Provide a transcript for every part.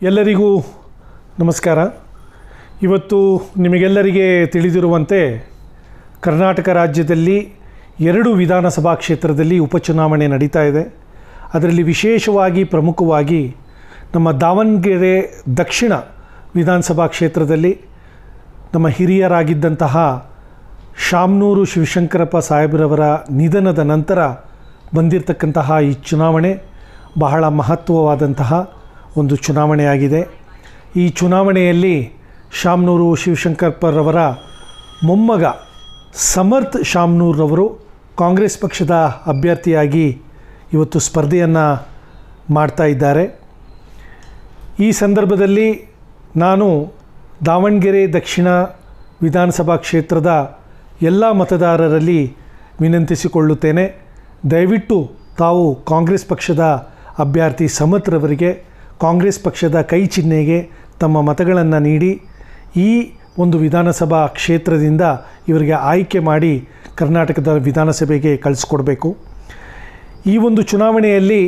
ಎಲ್ಲರಿಗೂ ನಮಸ್ಕಾರ. ಇವತ್ತು ನಿಮಗೆಲ್ಲರಿಗೆ ತಿಳಿದಿರುವಂತೆ ಕರ್ನಾಟಕ ರಾಜ್ಯದಲ್ಲಿ 2 ವಿಧಾನಸಭಾ ಕ್ಷೇತ್ರದಲ್ಲಿ ಉಪಚುನಾವಣೆ ನಡೀತಾ ಇದೆ. ಅದರಲ್ಲಿ ವಿಶೇಷವಾಗಿ ಪ್ರಮುಖವಾಗಿ ನಮ್ಮ ದಾವಣಗೆರೆ ದಕ್ಷಿಣ ವಿಧಾನಸಭಾ ಕ್ಷೇತ್ರದಲ್ಲಿ ನಮ್ಮ ಹಿರಿಯರಾಗಿದ್ದಂತಹ ಶಾಮನೂರು ಶಿವಶಂಕರಪ್ಪ ಸಾಹೇಬ್ರವರ ನಿಧನದ ನಂತರ ಬಂದಿರತಕ್ಕಂತಹ ಈ ಚುನಾವಣೆ ಬಹಳ ಮಹತ್ವವಾದಂತಹ ಒಂದು ಚುನಾವಣೆಯಾಗಿದೆ. ಈ ಚುನಾವಣೆಯಲ್ಲಿ ಶಾಮನೂರು ಶಿವಶಂಕರಪ್ಪರವರ ಮೊಮ್ಮಗ ಸಮರ್ಥ್ ಶಾಮನೂರವರು ಕಾಂಗ್ರೆಸ್ ಪಕ್ಷದ ಅಭ್ಯರ್ಥಿಯಾಗಿ ಇವತ್ತು ಸ್ಪರ್ಧೆಯನ್ನು ಮಾಡ್ತಾ ಇದ್ದಾರೆ. ಈ ಸಂದರ್ಭದಲ್ಲಿ ನಾನು ದಾವಣಗೆರೆ ದಕ್ಷಿಣ ವಿಧಾನಸಭಾ ಕ್ಷೇತ್ರದ ಎಲ್ಲ ಮತದಾರರಲ್ಲಿ ವಿನಂತಿಸಿಕೊಳ್ಳುತ್ತೇನೆ. ದಯವಿಟ್ಟು ತಾವು ಕಾಂಗ್ರೆಸ್ ಪಕ್ಷದ ಅಭ್ಯರ್ಥಿ ಸಮರ್ಥ್ರವರಿಗೆ ಕಾಂಗ್ರೆಸ್ ಪಕ್ಷದ ಕೈ ಚಿಹ್ನೆಗೆ ತಮ್ಮ ಮತಗಳನ್ನು ನೀಡಿ ಈ ಒಂದು ವಿಧಾನಸಭಾ ಕ್ಷೇತ್ರದಿಂದ ಇವರಿಗೆ ಆಯ್ಕೆ ಮಾಡಿ ಕರ್ನಾಟಕದ ವಿಧಾನಸಭೆಗೆ ಕಳಿಸ್ಕೊಡ್ಬೇಕು. ಈ ಒಂದು ಚುನಾವಣೆಯಲ್ಲಿ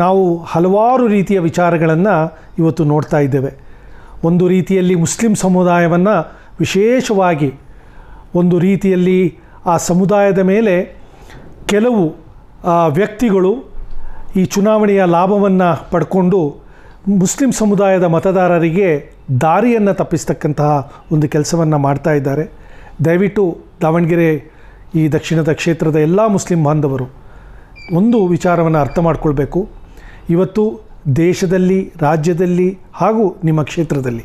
ನಾವು ಹಲವಾರು ರೀತಿಯ ವಿಚಾರಗಳನ್ನು ಇವತ್ತು ನೋಡ್ತಾ ಇದ್ದೇವೆ. ಒಂದು ರೀತಿಯಲ್ಲಿ ಮುಸ್ಲಿಂ ಸಮುದಾಯವನ್ನು ವಿಶೇಷವಾಗಿ ಒಂದು ರೀತಿಯಲ್ಲಿ ಆ ಸಮುದಾಯದ ಮೇಲೆ ಕೆಲವು ವ್ಯಕ್ತಿಗಳು ಈ ಚುನಾವಣೆಯ ಲಾಭವನ್ನು ಪಡ್ಕೊಂಡು ಮುಸ್ಲಿಂ ಸಮುದಾಯದ ಮತದಾರರಿಗೆ ದಾರಿಯನ್ನು ತಪ್ಪಿಸ್ತಕ್ಕಂತಹ ಒಂದು ಕೆಲಸವನ್ನು ಮಾಡ್ತಾ ಇದ್ದಾರೆ. ದಯವಿಟ್ಟು ದಾವಣಗೆರೆ ಈ ದಕ್ಷಿಣದ ಕ್ಷೇತ್ರದ ಎಲ್ಲ ಮುಸ್ಲಿಂ ಬಾಂಧವರು ಒಂದು ವಿಚಾರವನ್ನು ಅರ್ಥ ಮಾಡಿಕೊಳ್ಬೇಕು. ಇವತ್ತು ದೇಶದಲ್ಲಿ, ರಾಜ್ಯದಲ್ಲಿ ಹಾಗೂ ನಿಮ್ಮ ಕ್ಷೇತ್ರದಲ್ಲಿ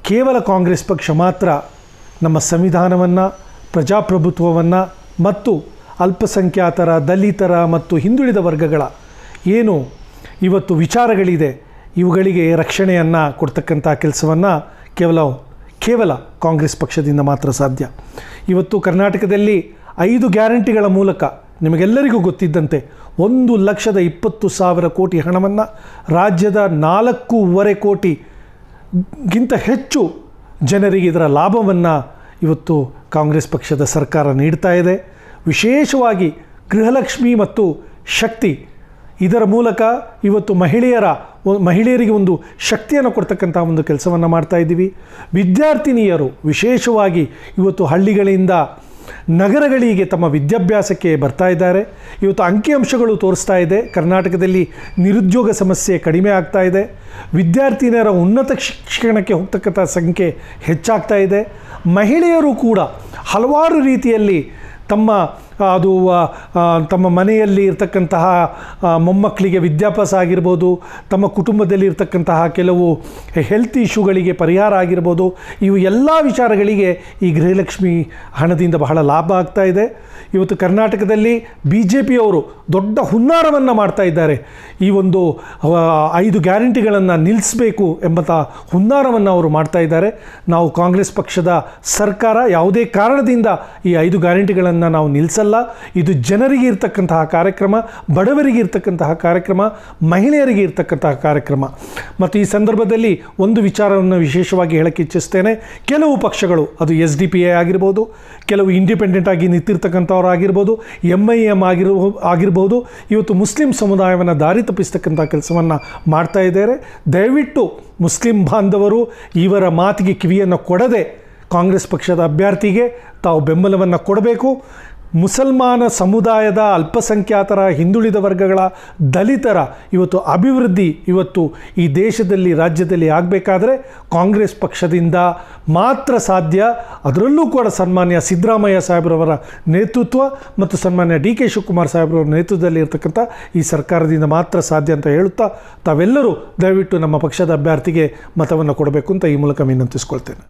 ಕೇವಲ ಕಾಂಗ್ರೆಸ್ ಪಕ್ಷ ಮಾತ್ರ ನಮ್ಮ ಸಂವಿಧಾನವನ್ನು, ಪ್ರಜಾಪ್ರಭುತ್ವವನ್ನು ಮತ್ತು ಅಲ್ಪಸಂಖ್ಯಾತರ, ದಲಿತರ ಮತ್ತು ಹಿಂದುಳಿದ ವರ್ಗಗಳ ಏನು ಇವತ್ತು ವಿಚಾರಗಳಿದೆ ಇವುಗಳಿಗೆ ರಕ್ಷಣೆಯನ್ನು ಕೊಡ್ತಕ್ಕಂಥ ಕೆಲಸವನ್ನು ಕೇವಲ ಕಾಂಗ್ರೆಸ್ ಪಕ್ಷದಿಂದ ಮಾತ್ರ ಸಾಧ್ಯ. ಇವತ್ತು ಕರ್ನಾಟಕದಲ್ಲಿ 5 ಗ್ಯಾರಂಟಿಗಳ ಮೂಲಕ ನಿಮಗೆಲ್ಲರಿಗೂ ಗೊತ್ತಿದ್ದಂತೆ 1,20,000 ಕೋಟಿ ಹಣವನ್ನು ರಾಜ್ಯದ 4.5 ಕೋಟಿಗಿಂತ ಹೆಚ್ಚು ಜನರಿಗೆ ಇದರ ಲಾಭವನ್ನು ಇವತ್ತು ಕಾಂಗ್ರೆಸ್ ಪಕ್ಷದ ಸರ್ಕಾರ ನೀಡ್ತಾ ಇದೆ. ವಿಶೇಷವಾಗಿ ಗೃಹಲಕ್ಷ್ಮಿ ಮತ್ತು ಶಕ್ತಿ ಇದರ ಮೂಲಕ ಇವತ್ತು ಮಹಿಳೆಯರಿಗೆ ಒಂದು ಶಕ್ತಿಯನ್ನು ಕೊಡ್ತಕ್ಕಂಥ ಒಂದು ಕೆಲಸವನ್ನು ಮಾಡ್ತಾ ಇದ್ದೀವಿ. ವಿದ್ಯಾರ್ಥಿನಿಯರು ವಿಶೇಷವಾಗಿ ಇವತ್ತು ಹಳ್ಳಿಗಳಿಂದ ನಗರಗಳಿಗೆ ತಮ್ಮ ವಿದ್ಯಾಭ್ಯಾಸಕ್ಕೆ ಬರ್ತಾ ಇದ್ದಾರೆ. ಇವತ್ತು ಅಂಕಿಅಂಶಗಳು ತೋರಿಸ್ತಾ ಇದೆ ಕರ್ನಾಟಕದಲ್ಲಿ ನಿರುದ್ಯೋಗ ಸಮಸ್ಯೆ ಕಡಿಮೆ ಆಗ್ತಾ ಇದೆ. ವಿದ್ಯಾರ್ಥಿನಿಯರ ಉನ್ನತ ಶಿಕ್ಷಣಕ್ಕೆ ಹೋಗ್ತಕ್ಕಂಥ ಸಂಖ್ಯೆ ಹೆಚ್ಚಾಗ್ತಾ ಇದೆ. ಮಹಿಳೆಯರು ಕೂಡ ಹಲವಾರು ರೀತಿಯಲ್ಲಿ ತಮ್ಮ ಮನೆಯಲ್ಲಿ ಇರ್ತಕ್ಕಂತಹ ಮೊಮ್ಮಕ್ಕಳಿಗೆ ವಿದ್ಯಾಭ್ಯಾಸ ಆಗಿರ್ಬೋದು, ತಮ್ಮ ಕುಟುಂಬದಲ್ಲಿ ಇರ್ತಕ್ಕಂತಹ ಕೆಲವು ಹೆಲ್ತ್ ಇಶ್ಯೂಗಳಿಗೆ ಪರಿಹಾರ ಆಗಿರ್ಬೋದು, ಇವು ಎಲ್ಲ ವಿಚಾರಗಳಿಗೆ ಈ ಗೃಹಲಕ್ಷ್ಮಿ ಹಣದಿಂದ ಬಹಳ ಲಾಭ ಆಗ್ತಾ ಇದೆ. ಇವತ್ತು ಕರ್ನಾಟಕದಲ್ಲಿ BJPಯವರು ದೊಡ್ಡ ಹುನ್ನಾರವನ್ನು ಮಾಡ್ತಾ ಇದ್ದಾರೆ. ಈ ಒಂದು 5 ಗ್ಯಾರಂಟಿಗಳನ್ನು ನಿಲ್ಲಿಸಬೇಕು ಎಂಬಂಥ ಹುನ್ನಾರವನ್ನು ಅವರು ಮಾಡ್ತಾ ಇದ್ದಾರೆ. ನಾವು ಕಾಂಗ್ರೆಸ್ ಪಕ್ಷದ ಸರ್ಕಾರ ಯಾವುದೇ ಕಾರಣದಿಂದ ಈ 5 ಗ್ಯಾರಂಟಿಗಳನ್ನು ನಾವು ನಿಲ್ಲಿಸಲ್ಲ. ಇದು ಜನರಿಗೆ ಇರ್ತಕ್ಕಂತಹ ಕಾರ್ಯಕ್ರಮ, ಬಡವರಿಗೆ ಇರ್ತಕ್ಕಂತಹ ಕಾರ್ಯಕ್ರಮ, ಮಹಿಳೆಯರಿಗೆ ಇರ್ತಕ್ಕಂತಹ ಕಾರ್ಯಕ್ರಮ. ಮತ್ತು ಈ ಸಂದರ್ಭದಲ್ಲಿ ಒಂದು ವಿಚಾರವನ್ನು ವಿಶೇಷವಾಗಿ ಹೇಳಕ್ಕೆ ಇಚ್ಛಿಸ್ತೇನೆ. ಕೆಲವು ಪಕ್ಷಗಳು, ಅದು SDPI ಆಗಿರ್ಬೋದು, ಕೆಲವು ಇಂಡಿಪೆಂಡೆಂಟ್ ಆಗಿ ನಿಂತಿರ್ತಕ್ಕಂಥವ್ರು ಆಗಿರ್ಬೋದು, MIM ಆಗಿರ್ಬೋದು, ಇವತ್ತು ಮುಸ್ಲಿಂ ಸಮುದಾಯವನ್ನು ದಾರಿ ತಪ್ಪಿಸ್ತಕ್ಕಂಥ ಕೆಲಸವನ್ನು ಮಾಡ್ತಾ ಇದ್ದಾರೆ. ದಯವಿಟ್ಟು ಮುಸ್ಲಿಂ ಬಾಂಧವರು ಇವರ ಮಾತಿಗೆ ಕಿವಿಯನ್ನು ಕೊಡದೆ ಕಾಂಗ್ರೆಸ್ ಪಕ್ಷದ ಅಭ್ಯರ್ಥಿಗೆ ತಾವು ಬೆಂಬಲವನ್ನು ಕೊಡಬೇಕು. ಮುಸಲ್ಮಾನ ಸಮುದಾಯದ, ಅಲ್ಪಸಂಖ್ಯಾತರ, ಹಿಂದುಳಿದ ವರ್ಗಗಳ, ದಲಿತರ ಇವತ್ತು ಅಭಿವೃದ್ಧಿ ಇವತ್ತು ಈ ದೇಶದಲ್ಲಿ, ರಾಜ್ಯದಲ್ಲಿ ಆಗಬೇಕಾದ್ರೆ ಕಾಂಗ್ರೆಸ್ ಪಕ್ಷದಿಂದ ಮಾತ್ರ ಸಾಧ್ಯ. ಅದರಲ್ಲೂ ಕೂಡ ಸನ್ಮಾನ್ಯ ಸಿದ್ದರಾಮಯ್ಯ ಸಾಹೇಬ್ರವರ ನೇತೃತ್ವ ಮತ್ತು ಸನ್ಮಾನ್ಯ DK ಶಿವಕುಮಾರ್ ಸಾಹೇಬ್ರವರ ನೇತೃತ್ವದಲ್ಲಿ ಇರ್ತಕ್ಕಂಥ ಈ ಸರ್ಕಾರದಿಂದ ಮಾತ್ರ ಸಾಧ್ಯ ಅಂತ ಹೇಳುತ್ತಾ ತಾವೆಲ್ಲರೂ ದಯವಿಟ್ಟು ನಮ್ಮ ಪಕ್ಷದ ಅಭ್ಯರ್ಥಿಗೆ ಮತವನ್ನು ಕೊಡಬೇಕು ಅಂತ ಈ ಮೂಲಕ ವಿನಂತಿಸ್ಕೊಳ್ತೇನೆ.